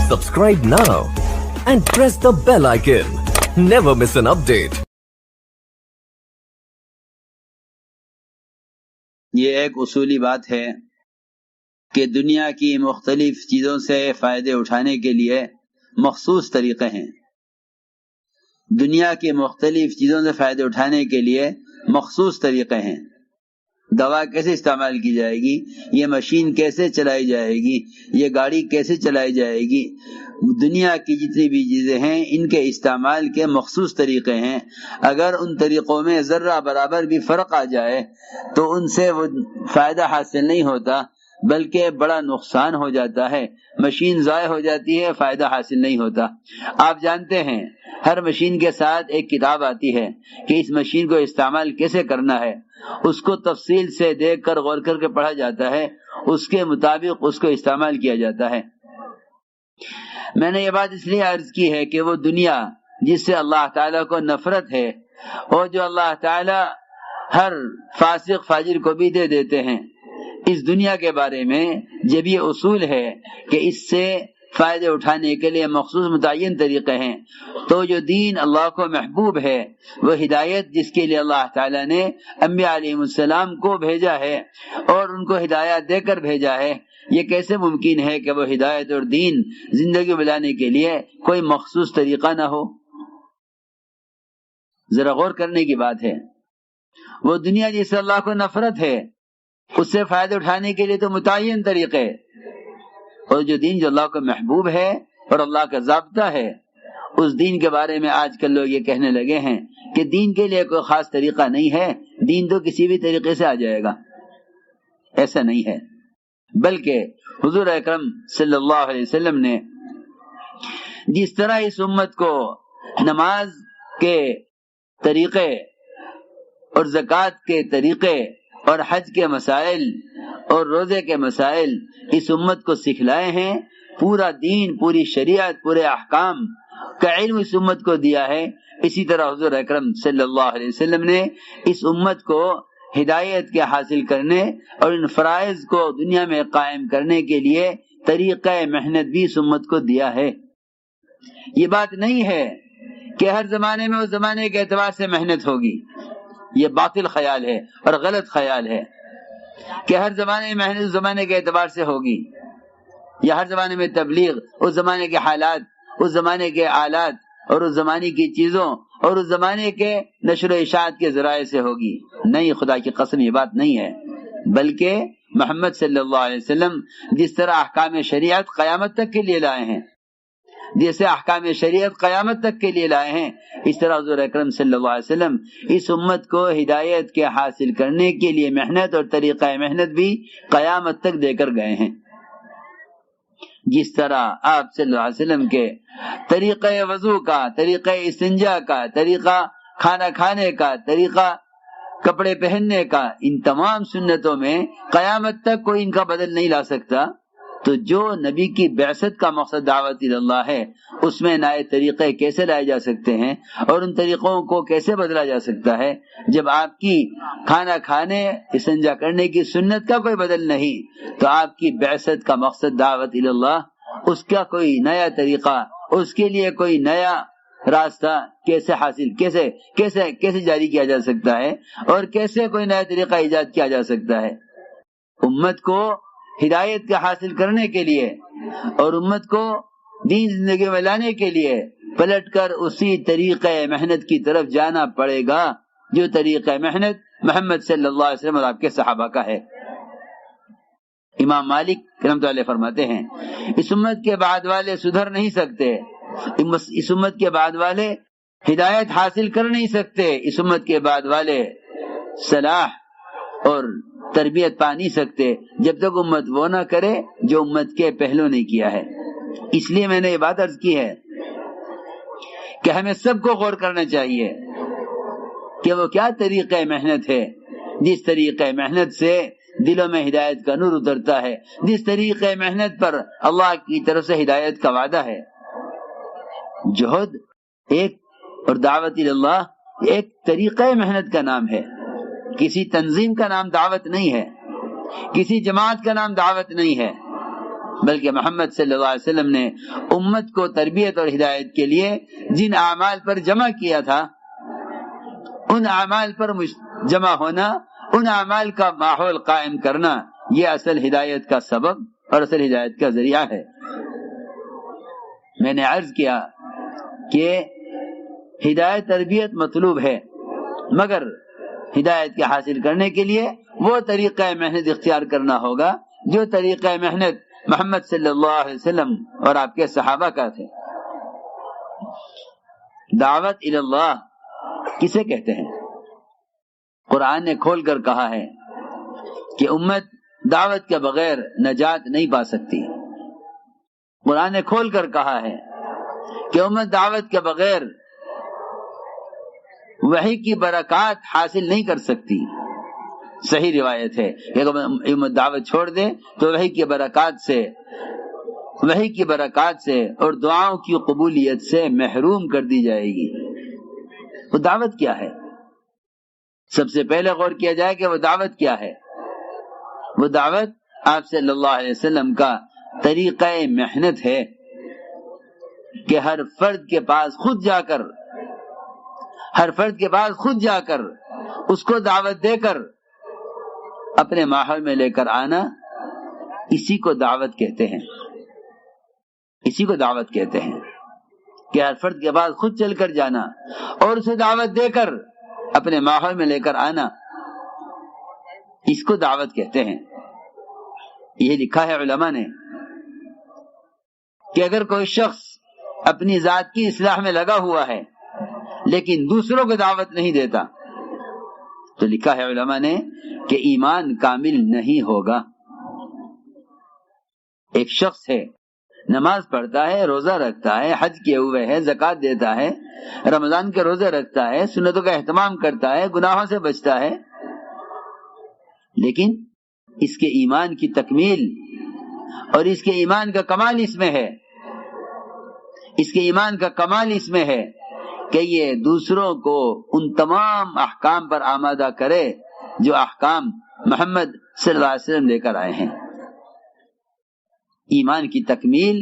Subscribe now and press the bell icon. Never miss an update. یہ ایک اصولی بات ہے کہ دنیا کی مختلف چیزوں سے فائدے اٹھانے کے لیے مخصوص طریقے ہیں۔ دنیا کی مختلف چیزوں سے فائدے اٹھانے کے لیے مخصوص طریقے ہیں۔ دوا کیسے استعمال کی جائے گی، یہ مشین کیسے چلائی جائے گی، یہ گاڑی کیسے چلائی جائے گی، دنیا کی جتنی بھی چیزیں ہیں ان کے استعمال کے مخصوص طریقے ہیں۔ اگر ان طریقوں میں ذرہ برابر بھی فرق آ جائے تو ان سے وہ فائدہ حاصل نہیں ہوتا بلکہ بڑا نقصان ہو جاتا ہے، مشین ضائع ہو جاتی ہے، فائدہ حاصل نہیں ہوتا۔ آپ جانتے ہیں ہر مشین کے ساتھ ایک کتاب آتی ہے کہ اس مشین کو استعمال کیسے کرنا ہے، اس کو تفصیل سے دیکھ کر غور کر کے پڑھا جاتا ہے، اس کے مطابق اس کو استعمال کیا جاتا ہے۔ میں نے یہ بات اس لیے عرض کی ہے کہ وہ دنیا جس سے اللہ تعالیٰ کو نفرت ہے اور جو اللہ تعالیٰ ہر فاسق فاجر کو بھی دے دیتے ہیں، اس دنیا کے بارے میں جب یہ اصول ہے کہ اس سے فائدے اٹھانے کے لیے مخصوص متعین طریقے ہیں، تو جو دین اللہ کو محبوب ہے، وہ ہدایت جس کے لیے اللہ تعالیٰ نے انبیاء علیہ السلام کو بھیجا ہے اور ان کو ہدایت دے کر بھیجا ہے، یہ کیسے ممکن ہے کہ وہ ہدایت اور دین زندگی بلانے کے لیے کوئی مخصوص طریقہ نہ ہو؟ ذرا غور کرنے کی بات ہے۔ وہ دنیا جس سے اللہ کو نفرت ہے، اس سے فائدہ اٹھانے کے لیے تو متعین طریقے، اور جو دین جو اللہ کو محبوب ہے اور اللہ کا ضابطہ ہے، اس دین کے بارے میں آج کل لوگ یہ کہنے لگے ہیں کہ دین کے لیے کوئی خاص طریقہ نہیں ہے، دین تو کسی بھی طریقے سے آ جائے گا۔ ایسا نہیں ہے، بلکہ حضور اکرم صلی اللہ علیہ وسلم نے جس طرح اس امت کو نماز کے طریقے اور زکوٰۃ کے طریقے اور حج کے مسائل اور روزے کے مسائل اس امت کو سکھلائے ہیں، پورا دین، پوری شریعت، پورے احکام کا علم اس امت کو دیا ہے، اسی طرح حضور اکرم صلی اللہ علیہ وسلم نے اس امت کو ہدایت کے حاصل کرنے اور ان فرائض کو دنیا میں قائم کرنے کے لیے طریقہ محنت بھی اس امت کو دیا ہے۔ یہ بات نہیں ہے کہ ہر زمانے میں اس زمانے کے اعتبار سے محنت ہوگی، یہ باطل خیال ہے اور غلط خیال ہے کہ ہر زمانے میں محنت اس زمانے کے اعتبار سے ہوگی، یا ہر زمانے میں تبلیغ اس زمانے کے حالات، اس زمانے کے آلات اور اس زمانے کی چیزوں اور اس زمانے کے نشر و اشاعت کے ذرائع سے ہوگی۔ نہیں، خدا کی قسم یہ بات نہیں ہے، بلکہ محمد صلی اللہ علیہ وسلم جس طرح احکام شریعت قیامت تک کے لیے لائے ہیں، جیسے احکام شریعت قیامت تک کے لیے لائے ہیں، اس طرح حضور اکرم صلی اللہ علیہ وسلم اس امت کو ہدایت کے حاصل کرنے کے لیے محنت اور طریقہ محنت بھی قیامت تک دے کر گئے ہیں۔ جس طرح آپ صلی اللہ علیہ وسلم کے طریقہ وضو کا، طریقہ استنجا کا، طریقہ کھانا کھانے کا، طریقہ کپڑے پہننے کا، ان تمام سنتوں میں قیامت تک کوئی ان کا بدل نہیں لا سکتا، تو جو نبی کی بعثت کا مقصد دعوت اللہ ہے، اس میں نئے طریقے کیسے لائے جا سکتے ہیں اور ان طریقوں کو کیسے بدلا جا سکتا ہے جب آپ کی کھانا کھانے استنجا کرنے کی سنت کا کوئی بدل نہیں، تو آپ کی بعثت کا مقصد دعوت اللہ، اس کا کوئی نیا طریقہ، اس کے لیے کوئی نیا راستہ کیسے حاصل، کیسے جاری کیا جا سکتا ہے اور کیسے کوئی نیا طریقہ ایجاد کیا جا سکتا ہے؟ امت کو ہدایت کا حاصل کرنے کے لیے اور امت کو دین زندگی میں لانے کے لیے پلٹ کر اسی طریقہ محنت کی طرف جانا پڑے گا جو طریقہ محنت محمد صلی اللہ علیہ وسلم اور آپ کے صحابہ کا ہے۔ امام مالک رحمۃ اللہ فرماتے ہیں اس امت کے بعد والے سدھر نہیں سکتے، اس امت کے بعد والے ہدایت حاصل کر نہیں سکتے، اس امت کے بعد والے صلاح اور تربیت پا نہیں سکتے جب تک امت وہ نہ کرے جو امت کے پہلو نے کیا ہے۔ اس لیے میں نے یہ بات عرض کی ہے کہ ہمیں سب کو غور کرنا چاہیے کہ وہ کیا طریقہ محنت ہے، جس طریقہ محنت سے دلوں میں ہدایت کا نور اترتا ہے، جس طریقہ محنت پر اللہ کی طرف سے ہدایت کا وعدہ ہے۔ جہد ایک اور دعوت اللہ ایک طریقہ محنت کا نام ہے، کسی تنظیم کا نام دعوت نہیں ہے، کسی جماعت کا نام دعوت نہیں ہے، بلکہ محمد صلی اللہ علیہ وسلم نے امت کو تربیت اور ہدایت کے لیے جن اعمال پر جمع کیا تھا، ان اعمال پر جمع ہونا، ان اعمال کا ماحول قائم کرنا، یہ اصل ہدایت کا سبب اور اصل ہدایت کا ذریعہ ہے۔ میں نے عرض کیا کہ ہدایت تربیت مطلوب ہے، مگر ہدایت کے حاصل کرنے کے لیے وہ طریقہ محنت اختیار کرنا ہوگا جو طریقہ محنت محمد صلی اللہ علیہ وسلم اور آپ کے صحابہ کا تھے۔ دعوت الی اللہ کسے کہتے ہیں؟ قرآن نے کھول کر کہا ہے کہ امت دعوت کے بغیر نجات نہیں پا سکتی۔ قرآن نے کھول کر کہا ہے کہ امت دعوت کے بغیر وحی کی برکات حاصل نہیں کر سکتی۔ صحیح روایت ہے کہ اگر امت دعوت چھوڑ دے تو وحی کی برکات سے اور دعاؤں کی قبولیت سے محروم کر دی جائے گی۔ وہ دعوت کیا ہے؟ سب سے پہلے غور کیا جائے کہ وہ دعوت کیا ہے۔ وہ دعوت آپ صلی اللہ علیہ وسلم کا طریقہ محنت ہے کہ ہر فرد کے پاس خود جا کر اس کو دعوت دے کر اپنے ماحول میں لے کر آنا، اسی کو دعوت کہتے ہیں۔ اسی کو دعوت کہتے ہیں کہ ہر فرد کے پاس خود چل کر جانا اور اسے دعوت دے کر اپنے ماحول میں لے کر آنا، اس کو دعوت کہتے ہیں۔ یہ لکھا ہے علماء نے کہ اگر کوئی شخص اپنی ذات کی اصلاح میں لگا ہوا ہے لیکن دوسروں کو دعوت نہیں دیتا تو لکھا ہے علماء نے کہ ایمان کامل نہیں ہوگا۔ ایک شخص ہے، نماز پڑھتا ہے، روزہ رکھتا ہے، حج کیے ہوئے ہے، زکوٰۃ دیتا ہے، رمضان کے روزے رکھتا ہے، سنتوں کا اہتمام کرتا ہے، گناہوں سے بچتا ہے، لیکن اس کے ایمان کی تکمیل اور اس کے ایمان کا کمال اس میں ہے، اس کے ایمان کا کمال اس میں ہے کہ یہ دوسروں کو ان تمام احکام پر آمادہ کرے جو احکام محمد صلی اللہ علیہ وسلم لے کر آئے ہیں۔ ایمان کی تکمیل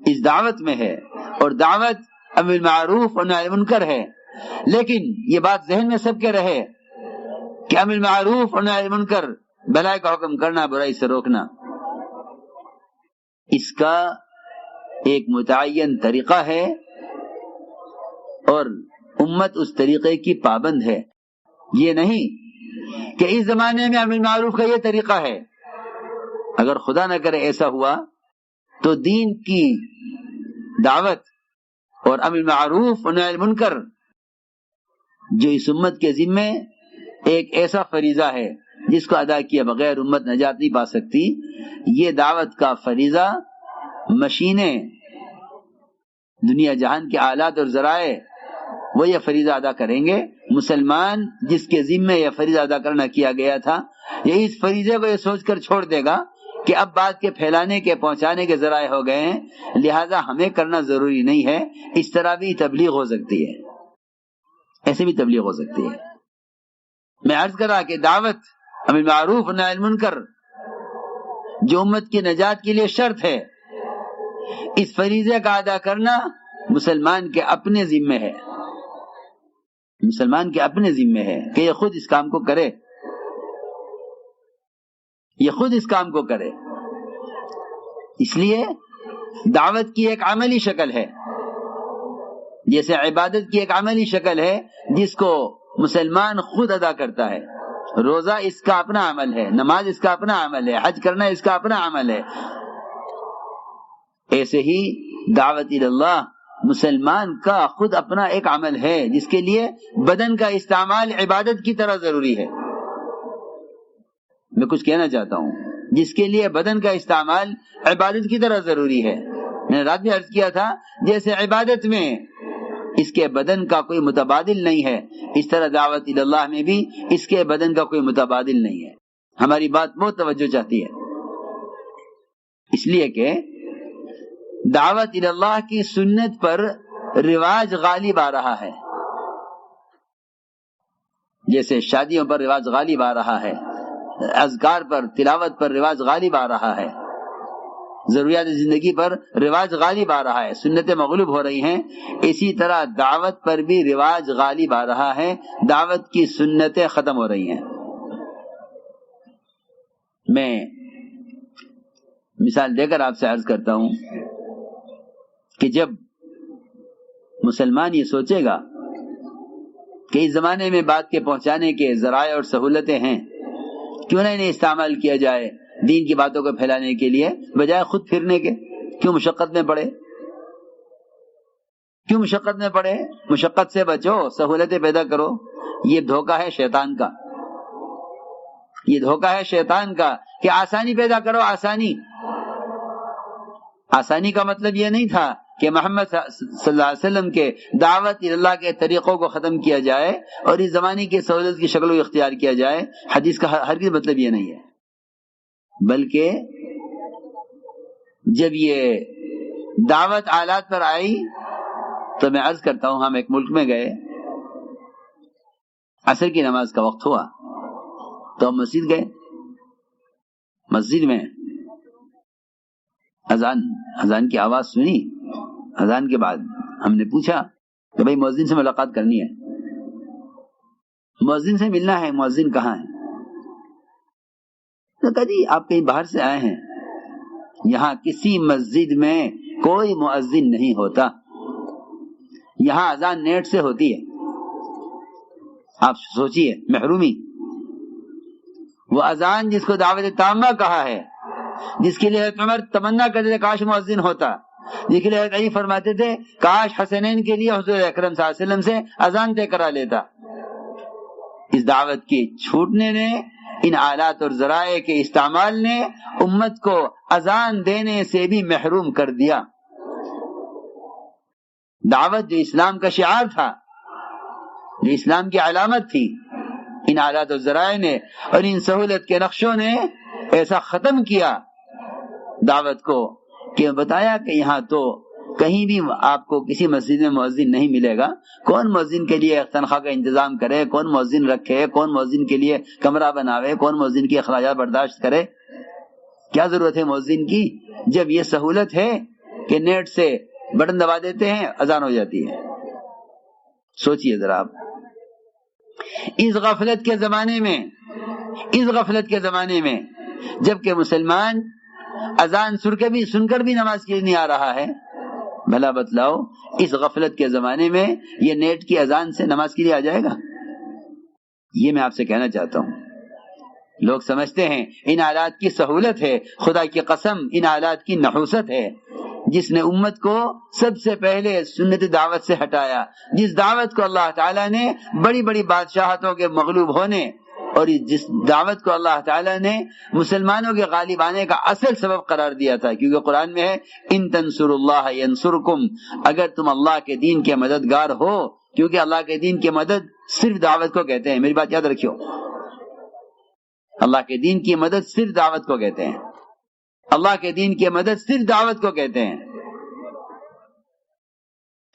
اس دعوت میں ہے، اور دعوت امر بالمعروف اور نہی عن المنکر ہے، لیکن یہ بات ذہن میں سب کے رہے کہ امر بالمعروف اور نہی عن المنکر، بھلائی کا حکم کرنا، برائی سے روکنا، اس کا ایک متعین طریقہ ہے اور امت اس طریقے کی پابند ہے۔ یہ نہیں کہ اس زمانے میں امر بالمعروف کا یہ طریقہ ہے، اگر خدا نہ کرے ایسا ہوا تو دین کی دعوت اور امر بالمعروف اور نہی عن المنکر جو اس امت کے ذمے ایک ایسا فریضہ ہے جس کو ادا کیے بغیر امت نجات نہیں پا سکتی، یہ دعوت کا فریضہ مشینیں، دنیا جہان کے آلات اور ذرائع وہ یہ فریضہ ادا کریں گے۔ مسلمان جس کے ذمے یہ فریضہ ادا کرنا کیا گیا تھا، یہ اس فریضے کو یہ سوچ کر چھوڑ دے گا کہ اب بات کے پھیلانے کے، پہنچانے کے ذرائع ہو گئے ہیں، لہذا ہمیں کرنا ضروری نہیں ہے۔ اس طرح بھی تبلیغ ہو سکتی ہے، ایسے بھی تبلیغ ہو سکتی ہے۔ میں عرض کر رہا کہ دعوت امر بالمعروف اور نہی عن المنکر جو امت کی نجات کے لیے شرط ہے، اس فریضے کا ادا کرنا مسلمان کے اپنے ذمے ہے، مسلمان کے اپنے ذمے ہے کہ یہ خود اس کام کو کرے، یہ خود اس کام کو کرے۔ اس لیے دعوت کی ایک عملی شکل ہے، جیسے عبادت کی ایک عملی شکل ہے جس کو مسلمان خود ادا کرتا ہے۔ روزہ اس کا اپنا عمل ہے، نماز اس کا اپنا عمل ہے، حج کرنا اس کا اپنا عمل ہے، ایسے ہی دعوت الی اللہ مسلمان کا خود اپنا ایک عمل ہے جس کے لیے بدن کا استعمال عبادت کی طرح ضروری ہے۔ میں کچھ کہنا چاہتا ہوں، جس کے لیے بدن کا استعمال عبادت کی طرح ضروری ہے۔ میں نے رات بھی عرض کیا تھا، جیسے عبادت میں اس کے بدن کا کوئی متبادل نہیں ہے، اس طرح دعوت الی اللہ میں بھی اس کے بدن کا کوئی متبادل نہیں ہے۔ ہماری بات بہت توجہ چاہتی ہے، اس لیے کہ دعوت الی اللہ کی سنت پر رواج غالب آ رہا ہے، جیسے شادیوں پر رواج غالب آ رہا ہے، اذکار پر، تلاوت پر رواج غالب آ رہا ہے، ضروریات زندگی پر رواج غالب آ رہا ہے، سنتیں مغلوب ہو رہی ہیں، اسی طرح دعوت پر بھی رواج غالب آ رہا ہے، دعوت کی سنتیں ختم ہو رہی ہیں۔ میں مثال دے کر آپ سے عرض کرتا ہوں کہ جب مسلمان یہ سوچے گا کہ اس زمانے میں بات کے پہنچانے کے ذرائع اور سہولتیں ہیں، کیوں نہ انہیں استعمال کیا جائے دین کی باتوں کو پھیلانے کے لیے، بجائے خود پھرنے کے، کیوں مشقت میں پڑے؟ کیوں مشقت میں پڑے؟ مشقت سے بچو، سہولتیں پیدا کرو۔ یہ دھوکہ ہے شیطان کا، یہ دھوکہ ہے شیطان کا کہ آسانی پیدا کرو، آسانی۔ آسانی کا مطلب یہ نہیں تھا کہ محمد صلی اللہ علیہ وسلم کے دعوت اللہ کے طریقوں کو ختم کیا جائے اور اس زمانے کی سہولت کی شکل کو اختیار کیا جائے، حدیث کا ہرگز مطلب یہ نہیں ہے، بلکہ جب یہ دعوت آلات پر آئی تو میں عرض کرتا ہوں، ہم ایک ملک میں گئے، عصر کی نماز کا وقت ہوا تو ہم مسجد گئے، مسجد میں اذان کی آواز سنی، اذان کے بعد ہم نے پوچھا کہ بھائی مؤذن سے ملاقات کرنی ہے، مؤذن سے ملنا ہے، مؤذن کہاں ہے؟ تو کہا جی آپ کہیں باہر سے آئے ہیں، یہاں کسی مسجد میں کوئی مؤذن نہیں ہوتا، یہاں اذان نیٹ سے ہوتی ہے۔ آپ سوچئے محرومی، وہ اذان جس کو دعوت تامہ کہا ہے، جس کے لیے حضرت عمر تمنا کرتے تھے کاش مؤذن ہوتا، جس کے لیے حضرت علی فرماتے تھے کاش حسنین کے لیے حضور اکرم صلی اللہ علیہ وسلم سے اذان طے کرا لیتا، اس دعوت کے چھوٹنے نے، ان آلات اور ذرائع کے استعمال نے امت کو اذان دینے سے بھی محروم کر دیا۔ دعوت جو اسلام کا شعار تھا، جو اسلام کی علامت تھی، ان آلات و ذرائع نے اور ان سہولت کے نقشوں نے ایسا ختم کیا دعوت کو کہ بتایا کہ یہاں تو کہیں بھی آپ کو کسی مسجد میں مؤذن نہیں ملے گا، کون مؤذن کے لیے تنخواہ کا انتظام کرے، کون مؤذن رکھے، کون مؤذن کے لیے کمرہ بناوے، کون مؤذن کی اخراجات برداشت کرے، کیا ضرورت ہے مؤذن کی جب یہ سہولت ہے کہ نیٹ سے بٹن دبا دیتے ہیں اذان ہو جاتی ہے۔ سوچئے ذرا آپ، اس غفلت کے زمانے میں جبکہ مسلمان اذان سن کر بھی نماز کے لیے نہیں آ رہا ہے، بھلا بتلاؤ اس غفلت کے زمانے میں یہ نیٹ کی اذان سے نماز کے لیے آ جائے گا؟ یہ میں آپ سے کہنا چاہتا ہوں، لوگ سمجھتے ہیں ان آلات کی سہولت ہے، خدا کی قسم ان آلات کی نحوست ہے، جس نے امت کو سب سے پہلے سنت دعوت سے ہٹایا، جس دعوت کو اللہ تعالیٰ نے بڑی بڑی بادشاہتوں کے مغلوب ہونے اور جس دعوت کو اللہ تعالیٰ نے مسلمانوں کے غالب آنے کا اصل سبب قرار دیا تھا، کیونکہ قرآن میں ہے ان تنصروا اللہ ینصرکم، اگر تم اللہ کے دین کے مددگار ہو، کیونکہ اللہ کے دین کی مدد صرف دعوت کو کہتے ہیں، میری بات یاد رکھیو، اللہ کے دین کی مدد صرف دعوت کو کہتے ہیں، اللہ کے دین کی مدد صرف دعوت کو کہتے ہیں۔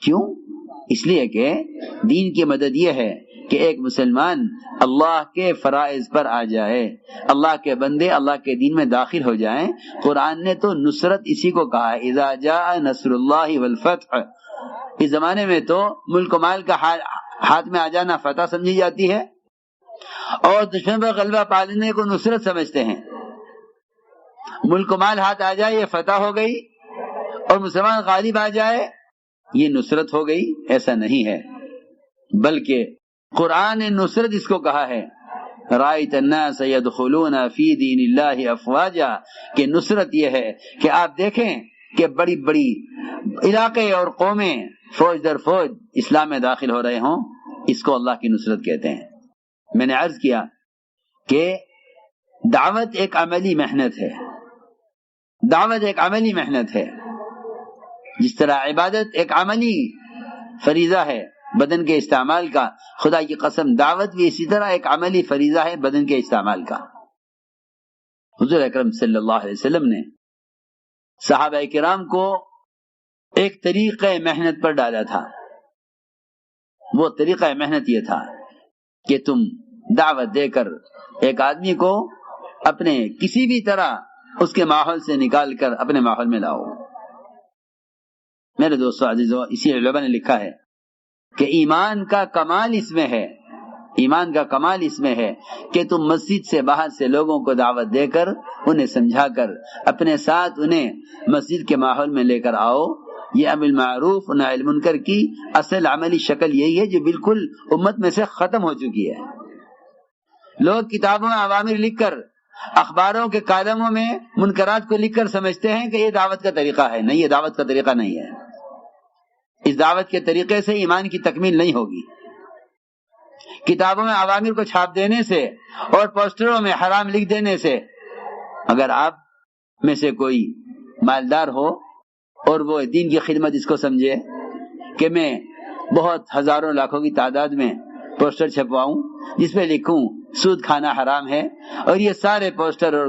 کیوں؟ اس لیے کہ دین کی مدد یہ ہے کہ ایک مسلمان اللہ کے فرائض پر آ جائے، اللہ کے بندے اللہ کے دین میں داخل ہو جائیں۔ قرآن نے تو نصرت اسی کو کہا ہے، اذا جاء نصر اللہ والفتح، اس زمانے میں تو ملک و مال کا ہاتھ میں آ جانا فتح سمجھی جاتی ہے، اور دشمن پر غلبہ پانے کو نصرت سمجھتے ہیں۔ ملک و مال ہاتھ آ جائے یہ فتح ہو گئی، اور مسلمان غالب آ جائے یہ نصرت ہو گئی، ایسا نہیں ہے، بلکہ قرآن نے نصرت اس کو کہا ہے، رأیت الناس يدخلون فی دین اللہ افواجا، کہ نصرت یہ ہے کہ آپ دیکھیں کہ بڑی بڑی علاقے اور قومیں فوج در فوج اسلام میں داخل ہو رہے ہوں، اس کو اللہ کی نصرت کہتے ہیں۔ میں نے عرض کیا کہ دعوت ایک عملی محنت ہے، دعوت ایک عملی محنت ہے، جس طرح عبادت ایک عملی فریضہ ہے بدن کے استعمال کا، خدا کی قسم دعوت بھی اسی طرح ایک عملی فریضہ ہے بدن کے استعمال کا۔ حضور اکرم صلی اللہ علیہ وسلم نے صحابہ کرام کو ایک طریقہ محنت پر ڈالا تھا، وہ طریقہ محنت یہ تھا کہ تم دعوت دے کر ایک آدمی کو اپنے کسی بھی طرح اس کے ماحول سے نکال کر اپنے ماحول میں لاؤ۔ میرے دوستو عزیزو، اسی علماء نے لکھا ہے کہ ایمان کا کمال اس میں ہے، ایمان کا کمال اس میں ہے کہ تم مسجد سے باہر سے لوگوں کو دعوت دے کر انہیں سمجھا کر اپنے ساتھ انہیں مسجد کے ماحول میں لے کر آؤ۔ یہ امر معروف و نہی عن المنکر کی اصل عملی شکل یہی ہے جو بالکل امت میں سے ختم ہو چکی ہے۔ لوگ کتابوں میں اوامر لکھ کر، اخباروں کے کالموں میں منکرات کو لکھ کر سمجھتے ہیں کہ یہ دعوت کا طریقہ ہے۔ نہیں، یہ دعوت کا طریقہ نہیں ہے۔ اس دعوت کے طریقے سے ایمان کی تکمیل نہیں ہوگی۔ کتابوں میں اوامر کو چھاپ دینے سے اور پوسٹروں میں حرام لکھ دینے سے، اگر آپ میں سے کوئی مالدار ہو اور وہ دین کی خدمت اس کو سمجھے کہ میں بہت ہزاروں لاکھوں کی تعداد میں پوسٹر چھپواؤں جس پہ لکھوں سود کھانا حرام ہے، اور یہ سارے پوسٹر اور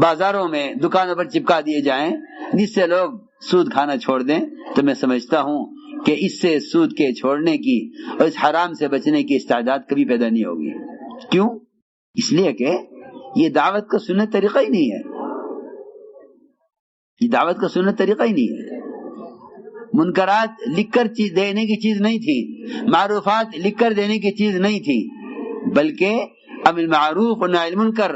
بازاروں میں دکانوں پر چپکا دیے جائیں جس سے لوگ سود کھانا چھوڑ دیں، تو میں سمجھتا ہوں کہ اس سے سود کے چھوڑنے کی اور اس حرام سے بچنے کی استعداد کبھی پیدا نہیں ہوگی۔ کیوں؟ اس لیے کہ یہ دعوت کا سنت طریقہ ہی نہیں ہے، یہ دعوت کا سنت طریقہ ہی نہیں ہے۔ منکرات لکھ کر چیز دینے کی چیز نہیں تھی، معروفات لکھ کر دینے کی چیز نہیں تھی، بلکہ امر معروف و نہی عن المنکر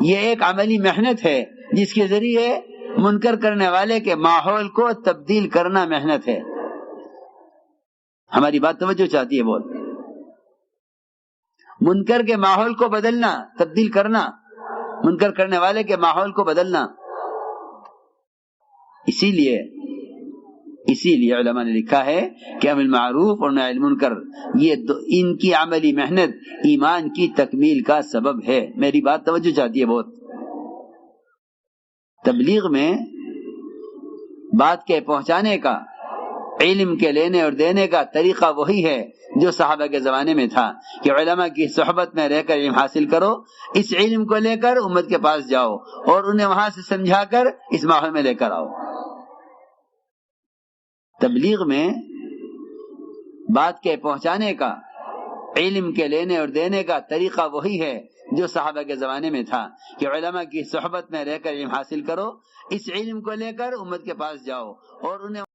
یہ ایک عملی محنت ہے جس کے ذریعے منکر کرنے والے کے ماحول کو تبدیل کرنا محنت ہے۔ ہماری بات توجہ چاہتی ہے بہت۔ منکر کے ماحول کو بدلنا، تبدیل کرنا، منکر کرنے والے کے ماحول کو بدلنا۔ اسی لیے علماء نے لکھا ہے کہ امر معروف اور نہی عن المنکر ان کی عملی محنت ایمان کی تکمیل کا سبب ہے۔ میری بات توجہ چاہتی ہے بہت۔ تبلیغ میں بات کے پہنچانے کا، علم کے لینے اور دینے کا طریقہ وہی ہے جو صحابہ کے زمانے میں تھا کہ علماء کی صحبت میں رہ کر علم حاصل کرو، اس علم کو لے کر امت کے پاس جاؤ اور انہیں وہاں سے سمجھا کر اس ماحول میں لے کر آؤ۔ تبلیغ میں بات کے پہنچانے کا، علم کے لینے اور دینے کا طریقہ وہی ہے جو صحابہ کے زمانے میں تھا کہ علماء کی صحبت میں رہ کر علم حاصل کرو، اس علم کو لے کر امت کے پاس جاؤ اور انہیں